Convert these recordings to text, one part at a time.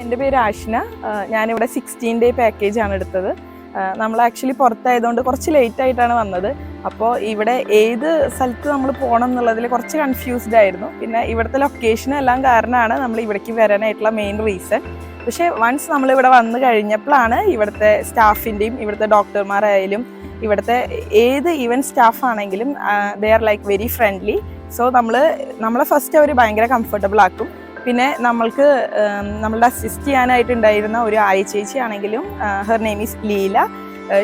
എൻ്റെ പേര് ആഷ്ന. ഞാനിവിടെ 16 ഡേ പാക്കേജാണ് എടുത്തത്. നമ്മൾ ആക്ച്വലി പുറത്തായതുകൊണ്ട് കുറച്ച് ലേറ്റ് ആയിട്ടാണ് വന്നത്. അപ്പോൾ ഇവിടെ ഏത് സ്ഥലത്ത് നമ്മൾ പോകണം എന്നുള്ളതിൽ കുറച്ച് കൺഫ്യൂസ്ഡ് ആയിരുന്നു. പിന്നെ ഇവിടുത്തെ ലൊക്കേഷനും എല്ലാം കാരണമാണ് നമ്മൾ ഇവിടേക്ക് വരാനായിട്ടുള്ള മെയിൻ റീസൺ. പക്ഷേ വൺസ് നമ്മളിവിടെ വന്നു കഴിഞ്ഞപ്പോഴാണ് ഇവിടുത്തെ സ്റ്റാഫിൻ്റെയും ഇവിടുത്തെ ഡോക്ടർമാരായാലും ഇവിടുത്തെ ഏത് ഈവൻ സ്റ്റാഫ് ആണെങ്കിലും they are like very friendly. So നമ്മളെ ഫസ്റ്റ് അവർ ഭയങ്കര കംഫർട്ടബിൾ ആക്കും. പിന്നെ നമ്മളുടെ അസിസ്റ്റ് ചെയ്യാനായിട്ടുണ്ടായിരുന്ന ഒരു ചേച്ചി ആണെങ്കിലും her name is Leela.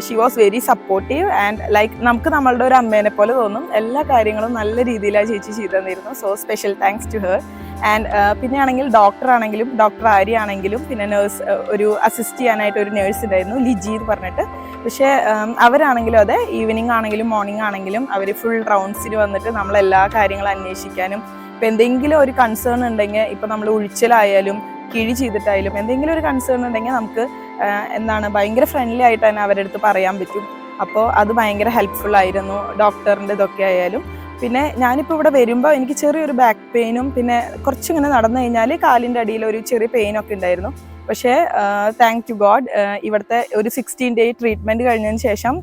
She was very supportive and like നമുക്ക് നമ്മളുടെ ഒരു അമ്മേനെ പോലെ തോന്നും. എല്ലാ കാര്യങ്ങളും നല്ല രീതിയിലാണ് ചേച്ചി ചെയ്തു തന്നിരുന്നു. So special thanks to her. And പിന്നെ ആണെങ്കിൽ ഡോക്ടർ ആര്യ ആണെങ്കിലും പിന്നെ നേഴ്സ് ഒരു അസിസ്റ്റ് ചെയ്യാനായിട്ട് ഒരു നേഴ്സ് ഉണ്ടായിരുന്നു, ലിജി എന്ന് പറഞ്ഞിട്ട്. പക്ഷേ അവരാണെങ്കിലും അതെ, ഈവനിങ് ആണെങ്കിലും മോർണിംഗ് ആണെങ്കിലും അവർ ഫുൾ റൗണ്ട്സിന് വന്നിട്ട് നമ്മളെല്ലാ കാര്യങ്ങളും അന്വേഷിക്കാനും ഇപ്പം എന്തെങ്കിലും ഒരു കൺസേൺ ഉണ്ടെങ്കിൽ, ഇപ്പം നമ്മൾ ഉഴിച്ചിലായാലും കിഴി ചെയ്തിട്ടായാലും എന്തെങ്കിലും ഒരു കൺസേൺ ഉണ്ടെങ്കിൽ നമുക്ക് ഭയങ്കര ഫ്രണ്ട്ലി ആയിട്ട് തന്നെ അവരുടെ അടുത്ത് പറയാൻ പറ്റും. അപ്പോൾ അത് ഭയങ്കര ഹെൽപ്ഫുൾ ആയിരുന്നു, ഡോക്ടറിൻ്റെ ഇതൊക്കെ ആയാലും. പിന്നെ ഞാനിപ്പോൾ ഇവിടെ വരുമ്പോൾ എനിക്ക് ചെറിയൊരു ബാക്ക് പെയിനും പിന്നെ കുറച്ചിങ്ങനെ നടന്നു കഴിഞ്ഞാൽ കാലിൻ്റെ അടിയിൽ ഒരു ചെറിയ പെയിനൊക്കെ ഉണ്ടായിരുന്നു. പക്ഷേ താങ്ക് ടു ഗോഡ് ഇവിടുത്തെ ഒരു 16 ഡേ ട്രീറ്റ്മെൻറ്റ് കഴിഞ്ഞതിന് ശേഷം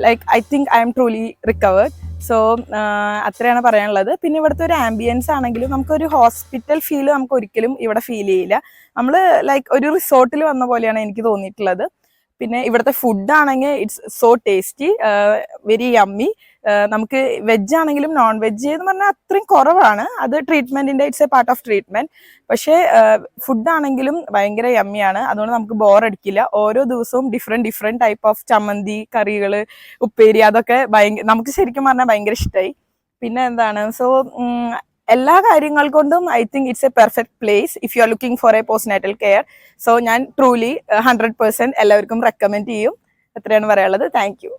like I think I M truly recovered. So അത്രയാണ് പറയാനുള്ളത്. പിന്നെ ഇവിടുത്തെ ഒരു ആംബിയൻസ് ആണെങ്കിലും നമുക്കൊരു ഹോസ്പിറ്റൽ ഫീൽ നമുക്ക് ഒരിക്കലും ഇവിടെ ഫീൽ ചെയ്യില്ല. നമ്മൾ ലൈക്ക് ഒരു റിസോർട്ടിൽ വന്ന പോലെയാണ് എനിക്ക് തോന്നിയിട്ടുള്ളത്. പിന്നെ ഇവിടുത്തെ ഫുഡ് ആണെങ്കിൽ it's so tasty, very yummy. നമുക്ക് വെജ് ആണെങ്കിലും നോൺ വെജ് എന്ന് പറഞ്ഞാൽ അത്രയും കുറവാണ്. അത് ട്രീറ്റ്മെന്റിന്റെ it's a part of treatment. പക്ഷേ ഫുഡ് ആണെങ്കിലും ഭയങ്കര യമ്മിയാണ്. അതുകൊണ്ട് നമുക്ക് ബോറടിക്കില്ല. ഓരോ ദിവസവും ഡിഫറെന്റ് ടൈപ്പ് ഓഫ് ചമ്മന്തി, കറികൾ, ഉപ്പേരി, അതൊക്കെ നമുക്ക് ശരിക്കും പറഞ്ഞാൽ ഭയങ്കര ഇഷ്ടമായി. പിന്നെ സോ എല്ലാ കാര്യങ്ങൾ കൊണ്ടും I think it's A perfect place if you are looking for A postnatal care. So ഞാൻ ട്രൂലി 100% എല്ലാവർക്കും റെക്കമെൻഡ് ചെയ്യും. അത്രയാണ് പറയാനുള്ളത്. Thank you.